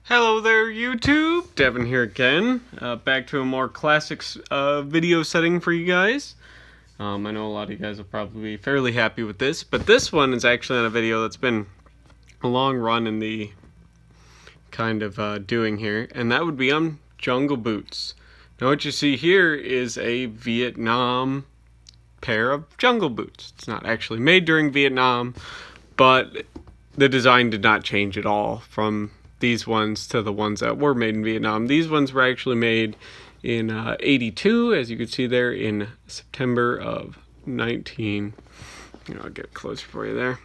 Hello there, YouTube. Devin here again. Back to a more classics video setting for you guys. I know a lot of you guys will probably be fairly happy with this, but this one is actually on a video that's been a long run in the kind of doing here, and that would be on jungle boots. Now what you see here is a Vietnam pair of jungle boots. It's not actually made during Vietnam, but the design did not change at all from these ones to the ones that were made in Vietnam. These ones were actually made in 82, as you can see there, in September of 19... I'll get closer for you there.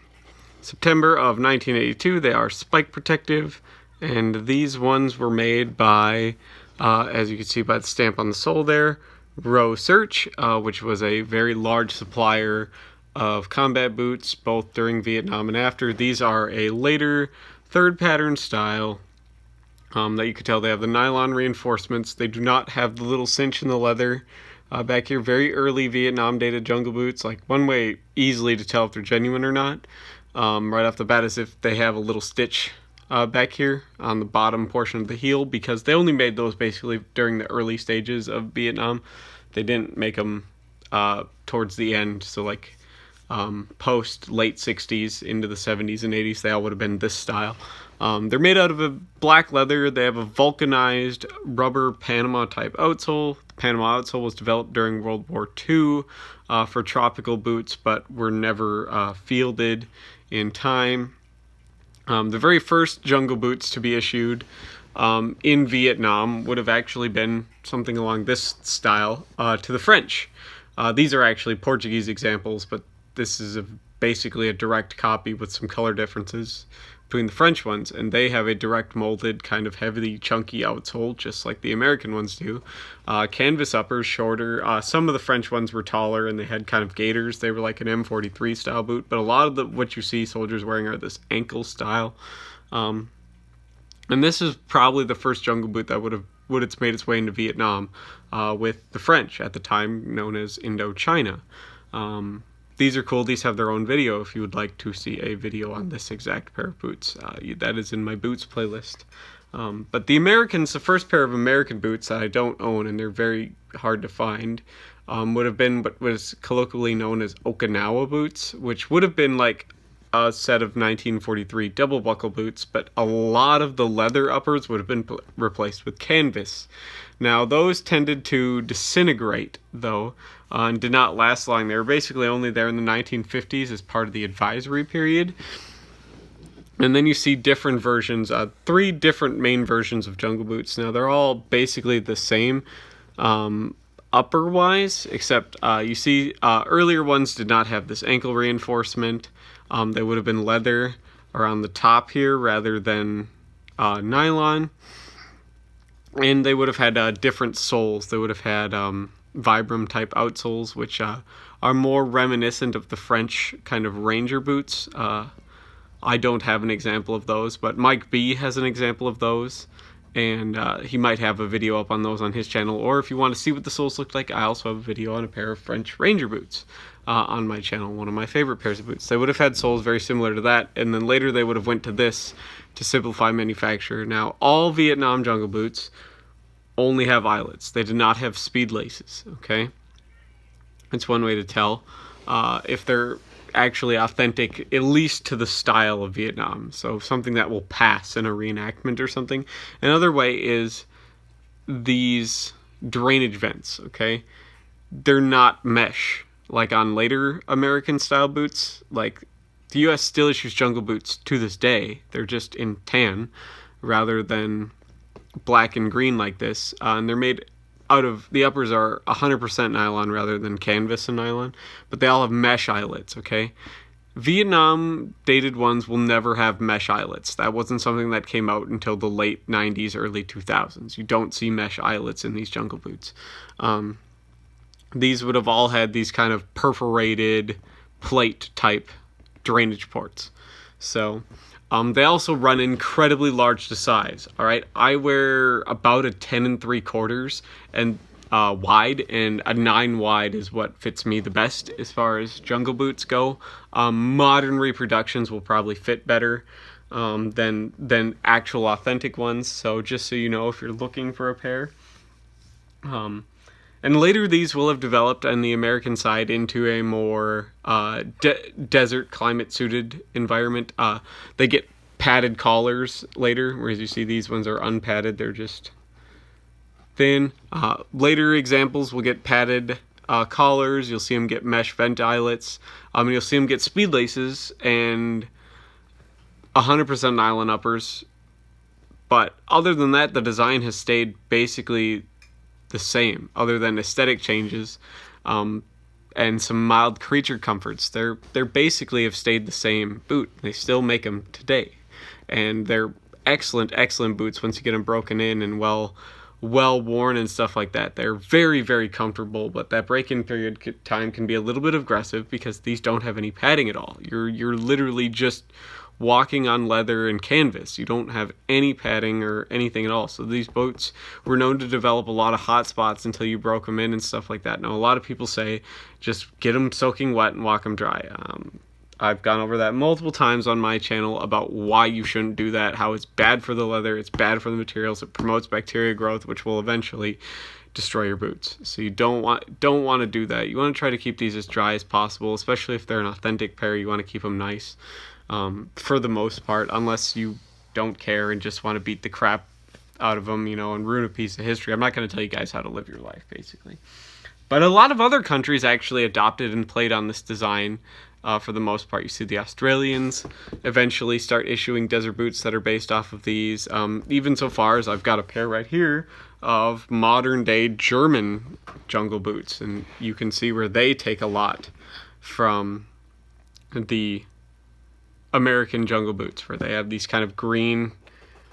September of 1982. They are spike protective, and these ones were made by, as you can see by the stamp on the sole there, Row Search, which was a very large supplier of combat boots, both during Vietnam and after. These are a later third pattern style that you could tell they have the nylon reinforcements. They do not have the little cinch in the leather back here. Very early Vietnam dated jungle boots. Like, one way easily to tell if they're genuine or not, right off the bat, is if they have a little stitch back here on the bottom portion of the heel, because they only made those basically during the early stages of Vietnam. They didn't make them towards the end, so like post late 60s into the 70s and 80s, they all would have been this style. They're made out of a black leather. They have a vulcanized rubber Panama type outsole. The Panama outsole was developed during World War II for tropical boots, but were never fielded in time. The very first jungle boots to be issued in Vietnam would have actually been something along this style to the French. These are actually Portuguese examples, but this is basically a direct copy with some color differences between the French ones, and they have a direct molded kind of heavy chunky outsole, just like the American ones do. Canvas uppers, shorter. Some of the French ones were taller and they had kind of gaiters. They were like an M43 style boot, but a lot of what you see soldiers wearing are this ankle style. And this is probably the first jungle boot that would have made its way into Vietnam with the French at the time, known as Indochina. These are cool. These have their own video if you would like to see a video on this exact pair of boots. That is in my boots playlist. But the Americans, the first pair of American boots that I don't own, and they're very hard to find, would have been what was colloquially known as Okinawa boots, which would have been like a set of 1943 double buckle boots, but a lot of the leather uppers would have been replaced with canvas. Now, those tended to disintegrate, though, and did not last long. They were basically only there in the 1950s as part of the advisory period. And then you see different versions, 3 different main versions of jungle boots. Now, they're all basically the same upper-wise, except you see earlier ones did not have this ankle reinforcement. They would have been leather around the top here rather than nylon. And they would have had different soles. They would have had Vibram type outsoles, which are more reminiscent of the French kind of ranger boots. I don't have an example of those, but Mike B has an example of those, and he might have a video up on those on his channel. Or if you want to see what the soles look like, I also have a video on a pair of French ranger boots on my channel, one of my favorite pairs of boots. They would have had soles very similar to that, and then later they would have went to this to simplify manufacture. Now, all Vietnam jungle boots only have eyelets. They do not have speed laces, okay? It's one way to tell if they're actually authentic, at least to the style of Vietnam. So something that will pass in a reenactment or something. Another way is these drainage vents, okay? They're not mesh like on later American style boots. Like, the US still issues jungle boots to this day. They're just in tan rather than black and green like this, and they're made out of, the uppers are 100% nylon rather than canvas and nylon, but they all have mesh eyelets, okay? Vietnam dated ones will never have mesh eyelets. That wasn't something that came out until the late 90s, early 2000s. You don't see mesh eyelets in these jungle boots. These would have all had these kind of perforated plate type drainage ports. So they also run incredibly large to size. All right, I wear about a 10 3/4 and wide, and a 9 wide is what fits me the best as far as jungle boots go. Modern reproductions will probably fit better. than actual authentic ones. So just so you know, if you're looking for a pair. And later these will have developed on the American side into a more desert climate suited environment. They get padded collars later, whereas you see these ones are unpadded. They're just thin. Later examples will get padded collars. You'll see them get mesh vent eyelets. You'll see them get speed laces and 100% nylon uppers. But other than that, the design has stayed basically the same, other than aesthetic changes and some mild creature comforts. They're basically have stayed the same boot. They still make them today, and they're excellent boots once you get them broken in and well worn and stuff like that. They're very comfortable, but that break-in period time can be a little bit aggressive because these don't have any padding at all. You're literally just walking on leather and canvas. You don't have any padding or anything at all. So these boots were known to develop a lot of hot spots until you broke them in and stuff like that. Now, a lot of people say just get them soaking wet and walk them dry. I've gone over that multiple times on my channel about why you shouldn't do that, how it's bad for the leather, it's bad for the materials, it promotes bacteria growth, which will eventually destroy your boots. So you don't want to do that. You want to try to keep these as dry as possible, especially if they're an authentic pair. You want to keep them nice. For the most part, unless you don't care and just want to beat the crap out of them, and ruin a piece of history. I'm not going to tell you guys how to live your life, basically. But a lot of other countries actually adopted and played on this design for the most part. You see the Australians eventually start issuing desert boots that are based off of these. Even so far as I've got a pair right here of modern day German jungle boots, and you can see where they take a lot from the American jungle boots, where they have these kind of green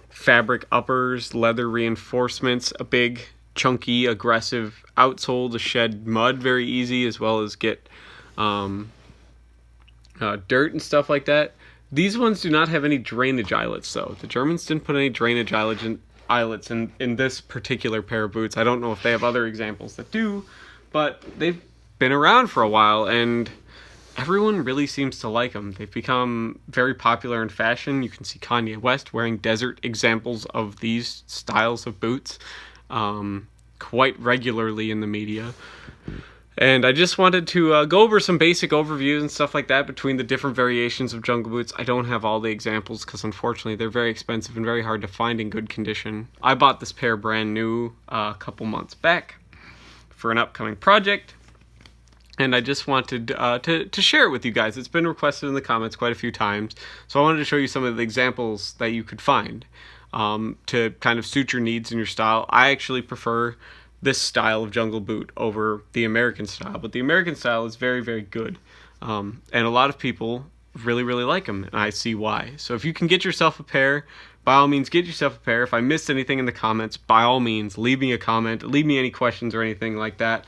fabric uppers, leather reinforcements, a big chunky aggressive outsole to shed mud very easy, as well as get dirt and stuff like that. These ones do not have any drainage eyelets though. The Germans didn't put any drainage eyelets in this particular pair of boots. I don't know if they have other examples that do, but they've been around for a while and everyone really seems to like them. They've become very popular in fashion. You can see Kanye West wearing desert examples of these styles of boots quite regularly in the media. And I just wanted to go over some basic overviews and stuff like that between the different variations of jungle boots. I don't have all the examples because unfortunately they're very expensive and very hard to find in good condition. I bought this pair brand new a couple months back for an upcoming project. And I just wanted to share it with you guys. It's been requested in the comments quite a few times. So I wanted to show you some of the examples that you could find to kind of suit your needs and your style. I actually prefer this style of jungle boot over the American style. But the American style is very good. And a lot of people really like them. And I see why. So if you can get yourself a pair, by all means get yourself a pair. If I missed anything in the comments, by all means leave me a comment. Leave me any questions or anything like that.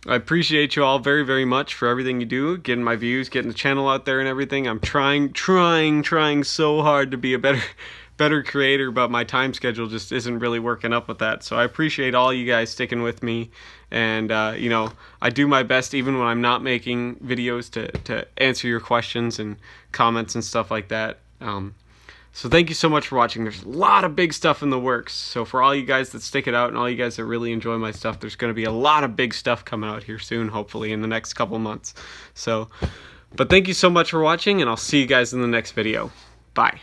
I appreciate you all very much for everything you do, getting my views, getting the channel out there and everything. I'm trying so hard to be a better creator, but my time schedule just isn't really working up with that. So I appreciate all you guys sticking with me, and I do my best even when I'm not making videos to answer your questions and comments and stuff like that. So thank you so much for watching. There's a lot of big stuff in the works. So for all you guys that stick it out and all you guys that really enjoy my stuff, there's going to be a lot of big stuff coming out here soon, hopefully in the next couple months. But thank you so much for watching, and I'll see you guys in the next video. Bye.